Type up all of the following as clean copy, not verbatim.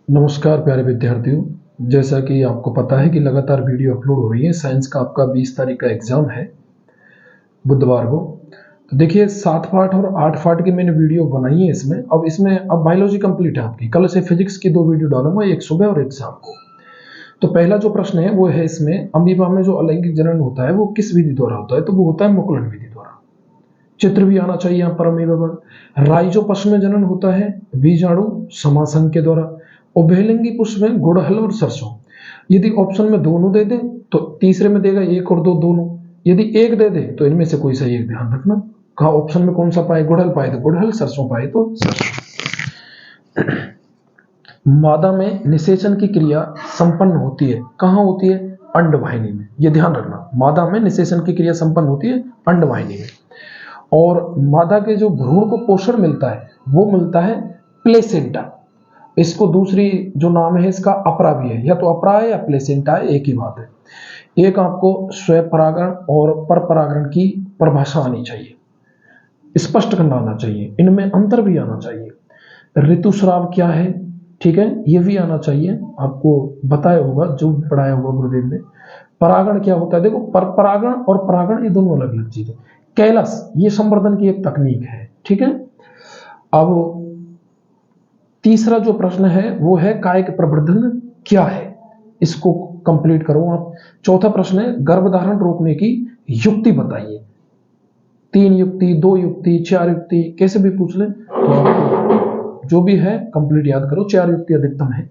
नमस्कार प्यारे विद्यार्थियों। जैसा कि आपको पता है कि लगातार वीडियो अपलोड हो रही है। साइंस का आपका 20 तारीख का एग्जाम है बुधवार को। तो देखिए 7 पार्ट और 8 पार्ट की मैंने वीडियो बनाई है इसमें। अब बायोलॉजी कंप्लीट है आपकी। कल से फिजिक्स की 2 वीडियो डालूंगा, एक सुबह और एक शाम को। तो पहला जो प्रश्न है वो है इसमें, अमीबा में जो अलैंगिक जनन होता है वो किस विधि द्वारा होता है? तो वो होता है मुकुलन विधि द्वारा। चित्र भी आना चाहिए यहाँ पर अमीबा पर। राइजोपक्ष में जनन होता है बीजाणु समासंग के द्वारा। उभयलिंगी पुष्प में गुड़हल और सरसों। यदि ऑप्शन में दोनों दे दे तो तीसरे में देगा एक और दो दोनों। यदि एक दे दे तो इनमें से कोई सा एक ध्यान रखना। कहा ऑप्शन में कौन सा पाए? गुड़हल पाए तो गुड़हल, सरसों पाए तो सरसों। मादा में निषेचन की क्रिया संपन्न होती है, कहाँ होती है? अंडवाहिनी में। यह ध्यान रखना, मादा में निषेचन की क्रिया संपन्न होती है अंडवाहिनी में। और मादा के जो भ्रूण को पोषण मिलता है वो मिलता है प्लेसेंटा। इसको दूसरी जो नाम है इसका अपरा भी है, या तो अपरा है या प्लेसेंटा है, एक ही बात है। एक आपको स्वपरागण और परपरागण की परिभाषा आनी चाहिए, स्पष्ट करना आना चाहिए, इनमें अंतर भी आना चाहिए। ऋतुस्राव क्या है, ठीक है, ये भी आना चाहिए। आपको बताया होगा, जो पढ़ाया होगा गुरुदेव ने। परागण क्या होता है? देखो, परपरागण और परागण ये दोनों अलग अलग चीजें। कैलस ये संवर्धन की एक तकनीक है, ठीक है। अब तीसरा जो प्रश्न है वो है कायिक प्रवर्धन क्या है? इसको कंप्लीट करो आप। चौथा प्रश्न है गर्भधारण रोकने की युक्ति बताइए। 3 युक्ति, 2 युक्ति, 4 युक्ति, कैसे भी पूछ ले तो आपको जो भी है कंप्लीट याद करो। 4 युक्ति अधिकतम है।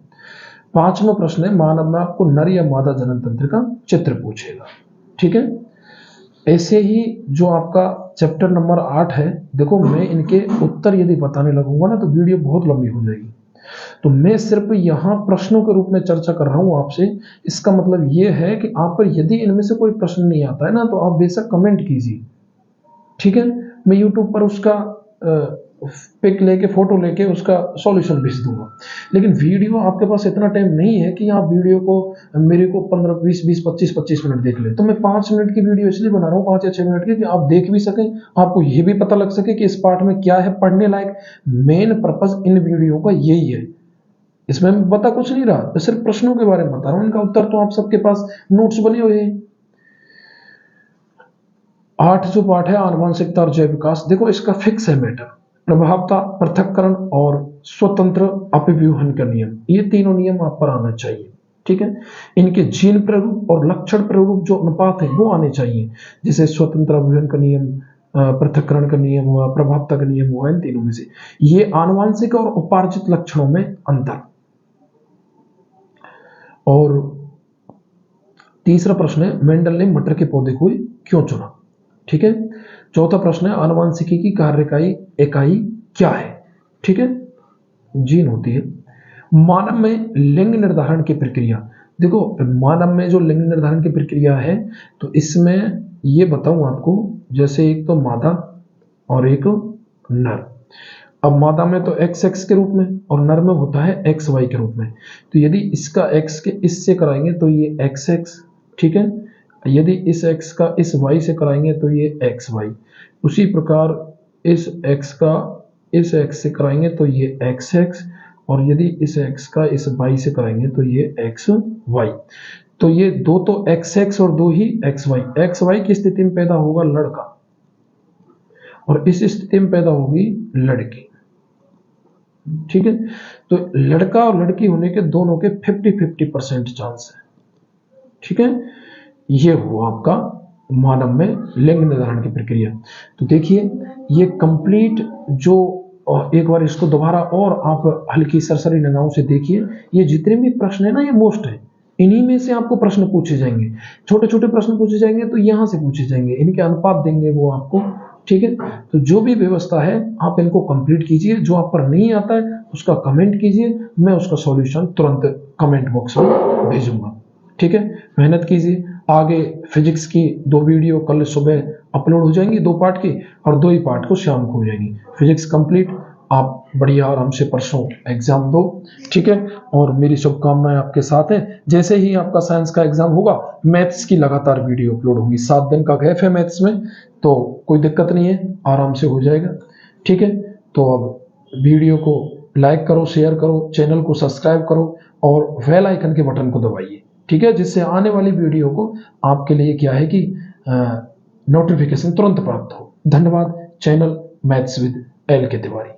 पांचवा प्रश्न है मानव में आपको नर या मादा जनन तंत्र का चित्र पूछेगा, ठीक है। ऐसे ही जो आपका चैप्टर नंबर 8 है, देखो मैं इनके उत्तर यदि बताने लगूंगा ना तो वीडियो बहुत लंबी हो जाएगी। तो मैं सिर्फ यहाँ प्रश्नों के रूप में चर्चा कर रहा हूँ आपसे। इसका मतलब ये है कि आप पर यदि इनमें से कोई प्रश्न नहीं आता है ना तो आप बेशक कमेंट कीजिए, ठीक है। मैं यूट्यूब पर उसका पिक लेके, फोटो लेके उसका सॉल्यूशन भेज दूंगा। लेकिन वीडियो आपके पास इतना टाइम नहीं है कि आप वीडियो को मेरे को 15 20 20 25 25 मिनट देख ले। तो मैं 5 मिनट की वीडियो इसलिए बना रहा हूँ, 5 या 6 मिनट की, कि आप देख भी सकें, आपको ये भी पता लग सके कि इस पार्ट में क्या है पढ़ने लायक। मेन पर्पज इन वीडियो का यही है। इसमें मैं बता कुछ नहीं रहा, मैं सिर्फ प्रश्नों के बारे में बता रहा हूँ। इनका उत्तर तो आप सबके पास नोट्स बने हुए हैं। 8 जो पार्ट है आनुवंशिकता और जैव विकास, देखो इसका फिक्स है मैटर। प्रभावता, पृथक्करण और स्वतंत्र अपव्यूहन का नियम, ये तीनों नियम आप पर आना चाहिए, ठीक है। इनके जीन प्ररूप और लक्षण प्ररूप जो अनुपात है वो आने चाहिए, जैसे स्वतंत्र अपव्यूहन का नियम, पृथक्करण का नियम हुआ, प्रभावता का नियम हुआ। इन तीनों में से ये आनुवंशिक और उपार्जित लक्षणों में अंतर। और तीसरा प्रश्न है मेंडल ने मटर के पौधे को क्यों चुना, ठीक है। चौथा प्रश्न है आनुवंशिकी की कार्यकारी इकाई क्या है, ठीक है, जीन होती है। मानव में लिंग निर्धारण की प्रक्रिया, देखो मानव में जो लिंग निर्धारण की प्रक्रिया है तो इसमें ये बताऊं आपको, जैसे एक तो मादा और एक नर। अब मादा में तो XX के रूप में और नर में होता है XY के रूप में। तो यदि इसका X के इससे कराएंगे तो ये XX, ठीक है। यदि इस X का इस Y से कराएंगे तो ये XY। उसी प्रकार इस X का इस X से कराएंगे तो ये XX, और यदि इस X का इस Y से कराएंगे तो ये XY। तो ये दो तो XX और दो ही XY। XY की स्थिति में पैदा होगा लड़का और इस स्थिति में पैदा होगी लड़की, ठीक है। तो लड़का और लड़की होने के दोनों के 50-50% चांस है, ठीक है। ये हुआ आपका मानव में लिंग निर्धारण की प्रक्रिया। तो देखिए ये कंप्लीट जो, एक बार इसको दोबारा और आप हल्की सरसरी निगाहों से देखिए। ये जितने भी प्रश्न है ना ये मोस्ट है, इन्हीं में से आपको प्रश्न पूछे जाएंगे। छोटे छोटे प्रश्न पूछे जाएंगे तो यहां से पूछे जाएंगे, इनके अनुपात देंगे वो आपको, ठीक है। तो जो भी व्यवस्था है आप इनको कंप्लीट कीजिए। जो आप पर नहीं आता है उसका कमेंट कीजिए, मैं उसका सॉल्यूशन तुरंत कमेंट बॉक्स में भेजूंगा, ठीक है। मेहनत कीजिए। आगे फिजिक्स की 2 वीडियो कल सुबह अपलोड हो जाएंगी, 2 पार्ट की, और 2 ही पार्ट को शाम को हो जाएंगी। फिजिक्स कंप्लीट, आप बढ़िया आराम से परसों एग्जाम दो, ठीक है। और मेरी शुभकामनाएं आपके साथ है। जैसे ही आपका साइंस का एग्जाम होगा मैथ्स की लगातार वीडियो अपलोड होंगी। 7 दिन का गैप है मैथ्स में, तो कोई दिक्कत नहीं है, आराम से हो जाएगा, ठीक है। तो अब वीडियो को लाइक करो, शेयर करो, चैनल को सब्सक्राइब करो और बेल आइकन के बटन को दबाइए, ठीक है, जिससे आने वाली वीडियो को आपके लिए क्या है कि नोटिफिकेशन तुरंत प्राप्त हो। धन्यवाद। चैनल मैथ्स विद एल के तिवारी।